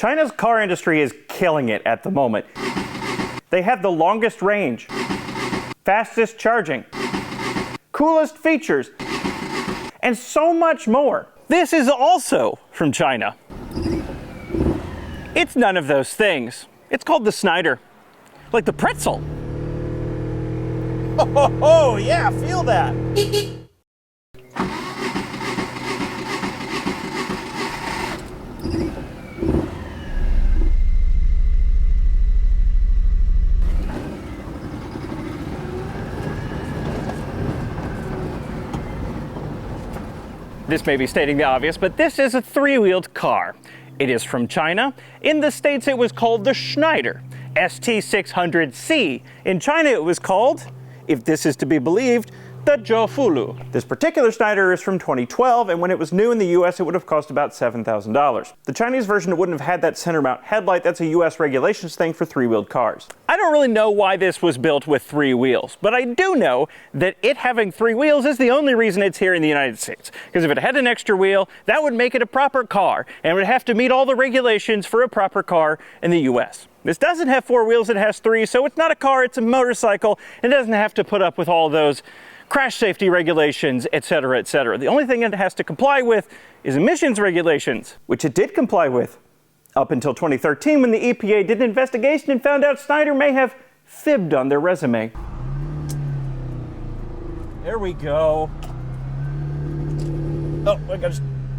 China's car industry is killing it at the moment. They have the longest range, fastest charging, coolest features, and so much more. This is also from China. It's none of those things. It's called the Snyder, like the pretzel. Oh, yeah, feel that. This may be stating the obvious, but this is a three-wheeled car. It is from China. In the States, it was called the Schneider, ST600C. In China, it was called, if this is to be believed, the Zhofulu. This particular Schneider is from 2012, and when it was new in the US, it would have cost about $7,000. The Chinese version wouldn't have had that center mount headlight. That's a US regulations thing for three-wheeled cars. I don't really know why this was built with three wheels, but I do know that it having three wheels is the only reason it's here in the United States. Because if it had an extra wheel, that would make it a proper car, and it would have to meet all the regulations for a proper car in the US. This doesn't have four wheels, it has three, so it's not a car, it's a motorcycle. It doesn't have to put up with all those crash safety regulations, etc., etc. The only thing it has to comply with is emissions regulations, which it did comply with up until 2013 when the EPA did an investigation and found out Snyder may have fibbed on their resume. There we go. Oh my gosh.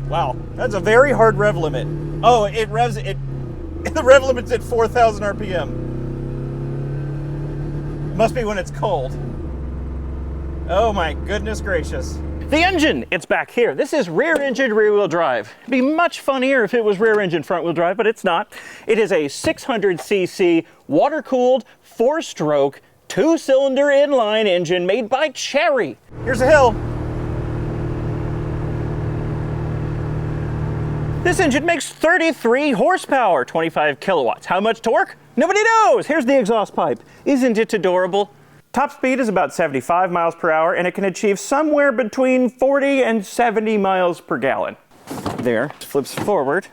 Wow, that's a very hard rev limit. Oh, it revs it. The rev limit's at 4,000 RPM. Must be when it's cold. Oh my goodness gracious. The engine, it's back here. This is rear engine, rear wheel drive. It'd be much funnier if it was rear engine, front wheel drive, but it's not. It is a 600cc water cooled, 4-stroke, 2-cylinder inline engine made by Chery. Here's a hill. This engine makes 33 horsepower, 25 kilowatts. How much torque? Nobody knows. Here's the exhaust pipe. Isn't it adorable? Top speed is about 75 miles per hour, and it can achieve somewhere between 40 and 70 miles per gallon. There, flips forward.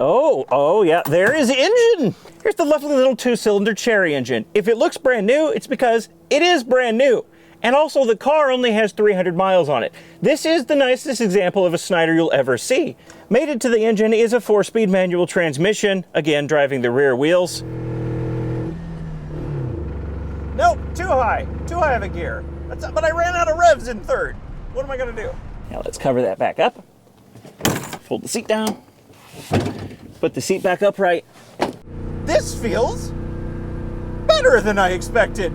Oh yeah, there is the engine. Here's the lovely little 2-cylinder Chery engine. If it looks brand new, it's because it is brand new. And also the car only has 300 miles on it. This is the nicest example of a Snyder you'll ever see. Mated to the engine is a 4-speed manual transmission, again driving the rear wheels. Nope, too high of a gear. But I ran out of revs in third. What am I gonna do? Now let's cover that back up. Fold the seat down. Put the seat back upright. This feels better than I expected.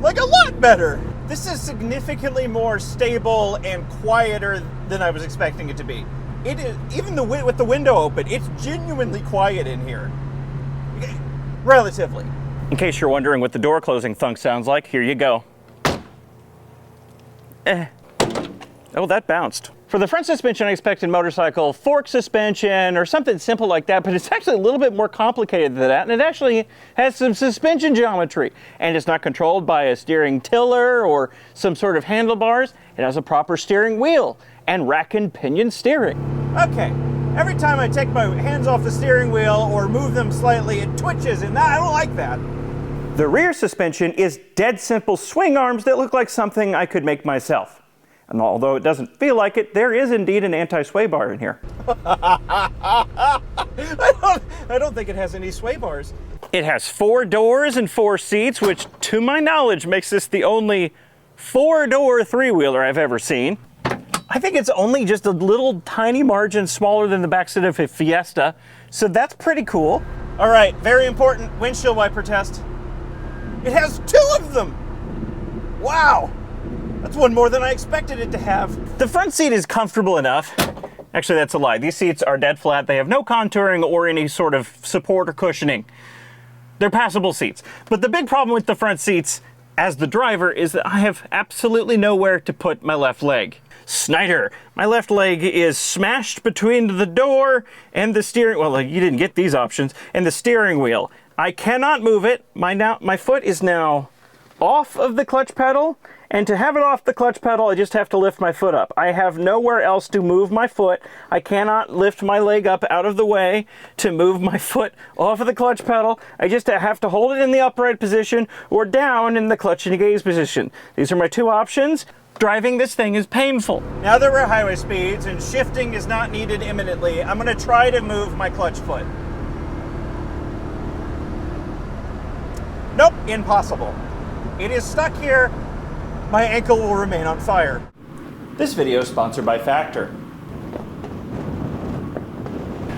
Like a lot better. This is significantly more stable and quieter than I was expecting it to be. It is, even with the window open, it's genuinely quiet in here. Relatively. In case you're wondering what the door closing thunk sounds like, here you go. Oh, that bounced. For the front suspension, I expected motorcycle fork suspension or something simple like that, but it's actually a little bit more complicated than that, and it actually has some suspension geometry. And it's not controlled by a steering tiller or some sort of handlebars. It has a proper steering wheel and rack and pinion steering. Okay, every time I take my hands off the steering wheel or move them slightly, it twitches, and I don't like that. The rear suspension is dead simple swing arms that look like something I could make myself. And although it doesn't feel like it, there is indeed an anti-sway bar in here. I don't think it has any sway bars. It has 4 doors and 4 seats, which to my knowledge makes this the only 4-door three-wheeler I've ever seen. I think it's only just a little tiny margin smaller than the backseat of a Fiesta, so that's pretty cool. All right, very important windshield wiper test. It has 2 of them! Wow! That's one more than I expected it to have. The front seat is comfortable enough. Actually, that's a lie. These seats are dead flat. They have no contouring or any sort of support or cushioning. They're passable seats. But the big problem with the front seats as the driver is that I have absolutely nowhere to put my left leg. Snyder, my left leg is smashed between the door and the steering, well, you didn't get these options, and the steering wheel. I cannot move it. My foot is now off of the clutch pedal, And to have it off the clutch pedal, I just have to lift my foot up. I have nowhere else to move my foot. I cannot lift my leg up out of the way to move my foot off of the clutch pedal. I just have to hold it in the upright position or down in the clutch and gaze position. These are my two options. Driving this thing is painful. Now that we're at highway speeds and shifting is not needed imminently, I'm going to try to move my clutch foot. Nope, impossible. It is stuck here. My ankle will remain on fire. This video is sponsored by Factor.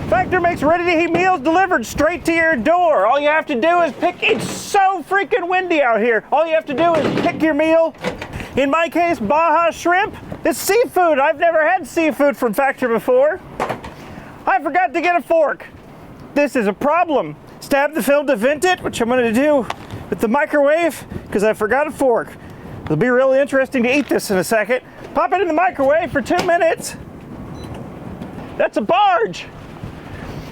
Factor makes ready-to-heat meals delivered straight to your door. All you have to do is pick. It's so freaking windy out here. All you have to do is pick your meal. In my case, Baja shrimp. It's seafood. I've never had seafood from Factor before. I forgot to get a fork. This is a problem. Stab the film to vent it, which I'm going to do with the microwave because I forgot a fork. It'll be really interesting to eat this in a second. Pop it in the microwave for 2 minutes. That's a barge.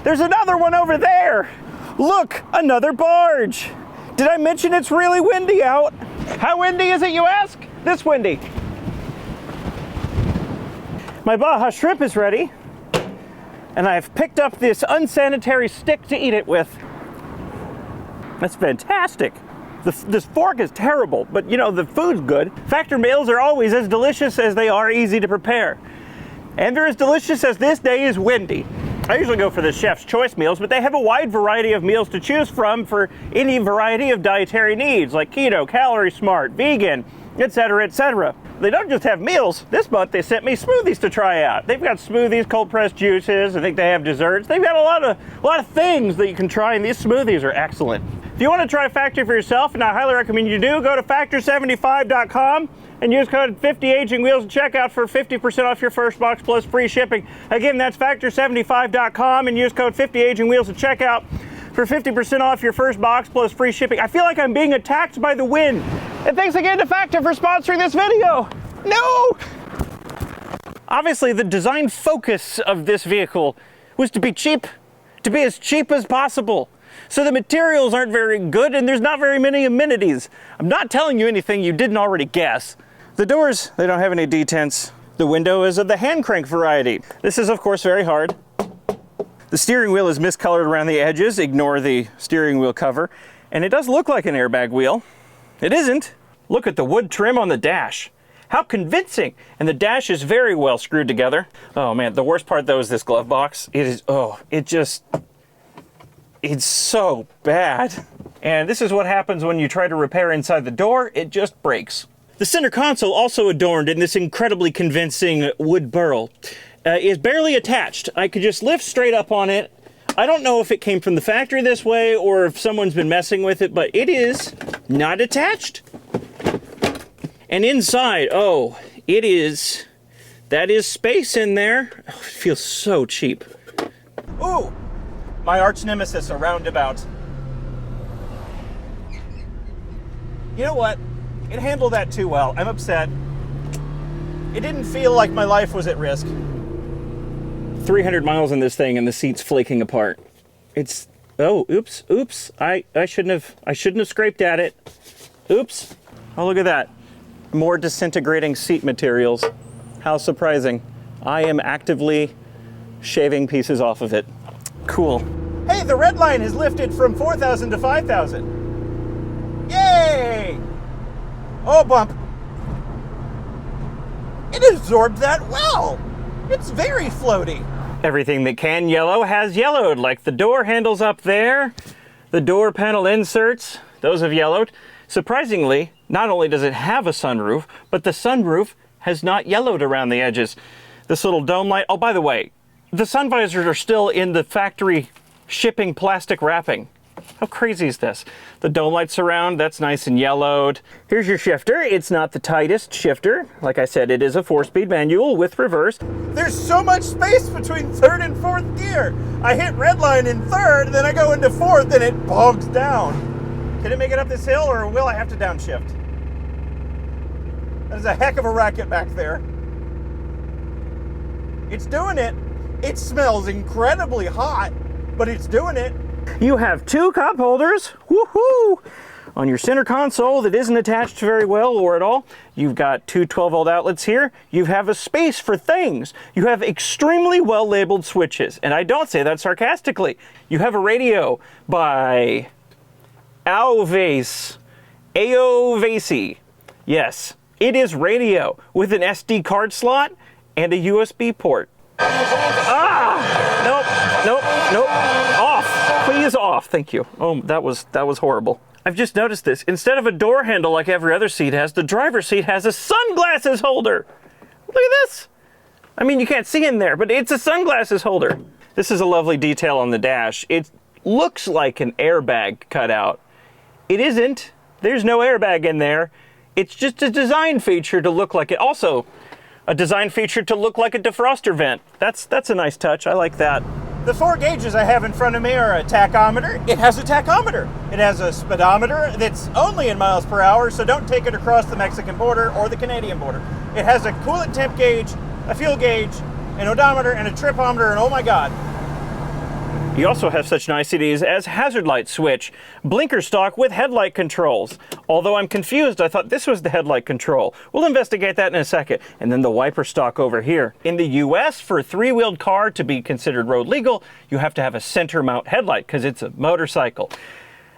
There's another one over there. Look, another barge. Did I mention it's really windy out? How windy is it, you ask? This windy. My Baja shrimp is ready, and I've picked up this unsanitary stick to eat it with. That's fantastic. This fork is terrible, but you know, the food's good. Factor meals are always as delicious as they are easy to prepare. And they're as delicious as this day is windy. I usually go for the Chef's Choice meals, but they have a wide variety of meals to choose from for any variety of dietary needs, like keto, calorie smart, vegan, etc., etc. They don't just have meals. This month they sent me smoothies to try out. They've got smoothies, cold pressed juices. I think they have desserts. They've got a lot of things that you can try, and these smoothies are excellent. If you want to try Factor for yourself, and I highly recommend you do, go to factor75.com and use code 50agingwheels at checkout for 50% off your first box plus free shipping. Again, that's factor75.com and use code 50agingwheels at checkout for 50% off your first box plus free shipping. I feel like I'm being attacked by the wind. And thanks again to Factor for sponsoring this video. No! Obviously, the design focus of this vehicle was to be cheap, to be as cheap as possible. So the materials aren't very good and there's not very many amenities. I'm not telling you anything you didn't already guess. The doors, they don't have any detents. The window is of the hand crank variety. This is of course very hard. The steering wheel is miscolored around the edges. Ignore the steering wheel cover. And it does look like an airbag wheel. It isn't. Look at the wood trim on the dash. How convincing! And the dash is very well screwed together. Oh man, the worst part though is this glove box. It's so bad. And this is what happens when you try to repair inside the door. It just breaks. The center console, also adorned in this incredibly convincing wood burl, is barely attached. I could just lift straight up on it. I don't know if it came from the factory this way or if someone's been messing with it, but it is not attached. And inside, that is space in there. Oh, it feels so cheap. Ooh! My arch nemesis, a roundabout. You know what? It handled that too well. I'm upset. It didn't feel like my life was at risk. 300 miles in this thing and the seat's flaking apart. Oops. I shouldn't have scraped at it. Oops. Oh, look at that. More disintegrating seat materials. How surprising. I am actively shaving pieces off of it. Cool. Hey, the red line has lifted from 4,000 to 5,000. Yay! Oh, bump. It absorbed that well. It's very floaty. Everything that can yellow has yellowed, like the door handles up there, the door panel inserts, those have yellowed. Surprisingly, not only does it have a sunroof, but the sunroof has not yellowed around the edges. This little dome light, oh, by the way, the sun visors are still in the factory shipping plastic wrapping. How crazy is this? The dome light surround, that's nice and yellowed. Here's your shifter. It's not the tightest shifter. Like I said, it is a 4-speed manual with reverse. There's so much space between third and fourth gear. I hit red line in third, then I go into fourth and it bogs down. Can it make it up this hill or will I have to downshift? That is a heck of a racket back there. It's doing it. It smells incredibly hot, but it's doing it. You have 2 cup holders. Woohoo! On your center console that isn't attached very well or at all, you've got two 12-volt outlets here. You have a space for things. You have extremely well-labeled switches, and I don't say that sarcastically. You have a radio by Aovasi. Yes, it is radio with an SD card slot and a USB port. Nope. Off. Please off. Thank you. Oh, that was horrible. I've just noticed this. Instead of a door handle like every other seat has, the driver's seat has a sunglasses holder. Look at this. I mean, you can't see in there, but it's a sunglasses holder. This is a lovely detail on the dash. It looks like an airbag cutout. It isn't. There's no airbag in there. It's just a design feature to look like it. Also, a design feature to look like a defroster vent. That's a nice touch. I like that. The 4 gauges I have in front of me are a tachometer. It has a tachometer. It has a speedometer that's only in miles per hour, so don't take it across the Mexican border or the Canadian border. It has a coolant temp gauge, a fuel gauge, an odometer, and a tripometer, and oh my God. You also have such niceties as hazard light switch, blinker stock with headlight controls. Although I'm confused, I thought this was the headlight control. We'll investigate that in a second. And then the wiper stock over here. In the US, for a 3-wheeled car to be considered road legal, you have to have a center mount headlight because it's a motorcycle.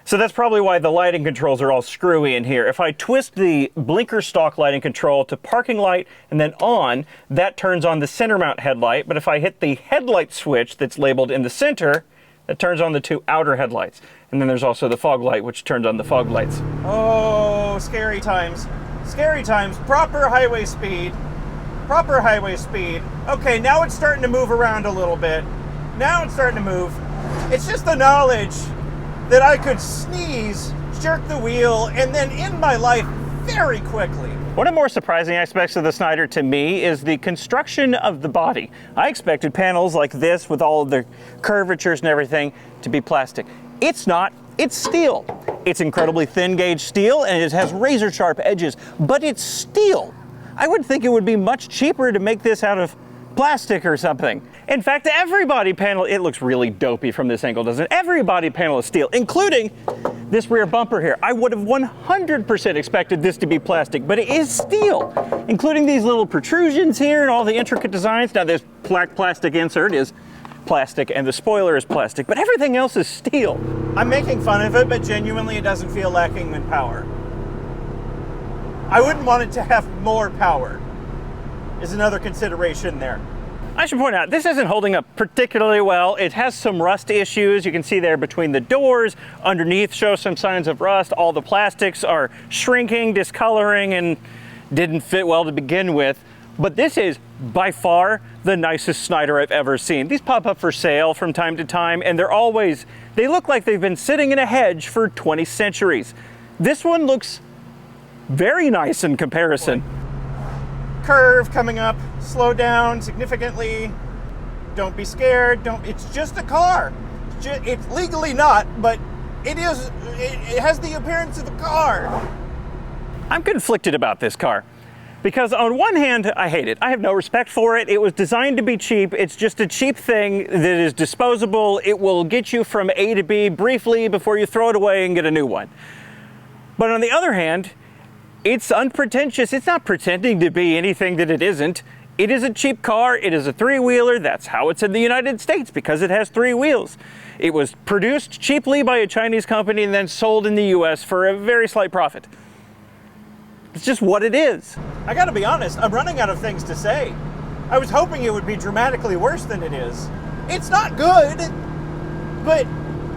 So that's probably why the lighting controls are all screwy in here. If I twist the blinker stock lighting control to parking light and then on, that turns on the center mount headlight. But if I hit the headlight switch that's labeled in the center, that turns on the 2 outer headlights. And then there's also the fog light, which turns on the fog lights. Oh, scary times. Scary times. Proper highway speed. Proper highway speed. Okay, now it's starting to move around a little bit. Now it's starting to move. It's just the knowledge that I could sneeze, jerk the wheel, and then end my life very quickly. One of the more surprising aspects of the Snyder to me is the construction of the body. I expected panels like this with all of the curvatures and everything to be plastic. It's not, it's steel. It's incredibly thin gauge steel and it has razor sharp edges, but it's steel. I would think it would be much cheaper to make this out of plastic or something. In fact, every body panel, it looks really dopey from this angle, doesn't it? Every body panel is steel, including this rear bumper here. I would have 100% expected this to be plastic, but it is steel, including these little protrusions here and all the intricate designs. Now this black plastic insert is plastic and the spoiler is plastic, but everything else is steel. I'm making fun of it, but genuinely it doesn't feel lacking in power. I wouldn't want it to have more power, is another consideration there. I should point out, this isn't holding up particularly well. It has some rust issues. You can see there between the doors, underneath shows some signs of rust. All the plastics are shrinking, discoloring, and didn't fit well to begin with. But this is by far the nicest Snyder I've ever seen. These pop up for sale from time to time, and they look like they've been sitting in a hedge for 20 centuries. This one looks very nice in comparison. Curve coming up, slow down significantly. Don't be scared. It's just a car. It's legally not, but it has the appearance of a car. I'm conflicted about this car because on one hand, I hate it. I have no respect for it. It was designed to be cheap. It's just a cheap thing that is disposable. It will get you from A to B briefly before you throw it away and get a new one. But on the other hand, it's unpretentious. It's not pretending to be anything that it isn't. It is a cheap car. It is a 3-wheeler. That's how it's in the United States, because it has 3 wheels. It was produced cheaply by a Chinese company and then sold in the US for a very slight profit. It's just what it is. I gotta be honest, I'm running out of things to say. I was hoping it would be dramatically worse than it is. It's not good, but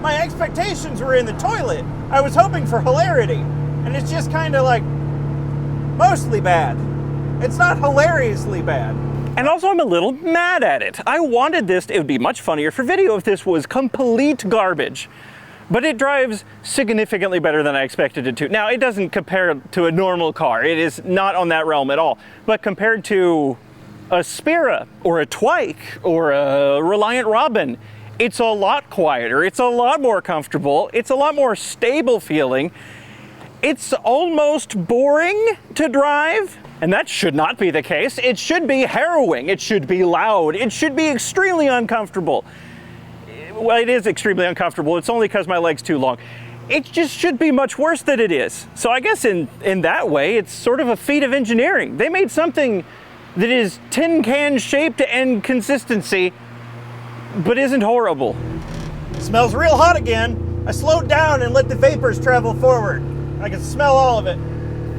my expectations were in the toilet. I was hoping for hilarity, and it's just kind of like mostly bad. It's not hilariously bad. And also I'm a little mad at it. I wanted this, it would be much funnier for video if this was complete garbage. But it drives significantly better than I expected it to. Now, it doesn't compare to a normal car. It is not on that realm at all. But compared to a Spira or a Twike or a Reliant Robin, it's a lot quieter. It's a lot more comfortable. It's a lot more stable feeling. It's almost boring to drive, and that should not be the case. It should be harrowing. It should be loud. It should be extremely uncomfortable. Well, it is extremely uncomfortable. It's only because my leg's too long. it just should be much worse than it is. So I guess in that way, it's sort of a feat of engineering. They made something that is tin can shaped and consistency, but isn't horrible. Smells real hot again. I slowed down and let the vapors travel forward. I can smell all of it.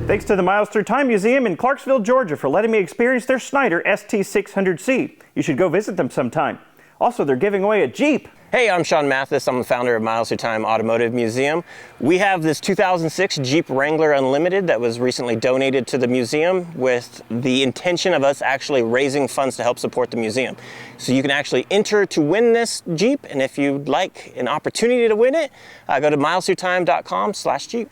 Thanks to the Miles Through Time Museum in Clarksville, Georgia for letting me experience their Schneider ST600C. You should go visit them sometime. Also, they're giving away a Jeep. Hey, I'm Sean Mathis. I'm the founder of Miles Through Time Automotive Museum. We have this 2006 Jeep Wrangler Unlimited that was recently donated to the museum with the intention of us actually raising funds to help support the museum. So you can actually enter to win this Jeep, and if you'd like an opportunity to win it, go to milesthroughtime.com/Jeep.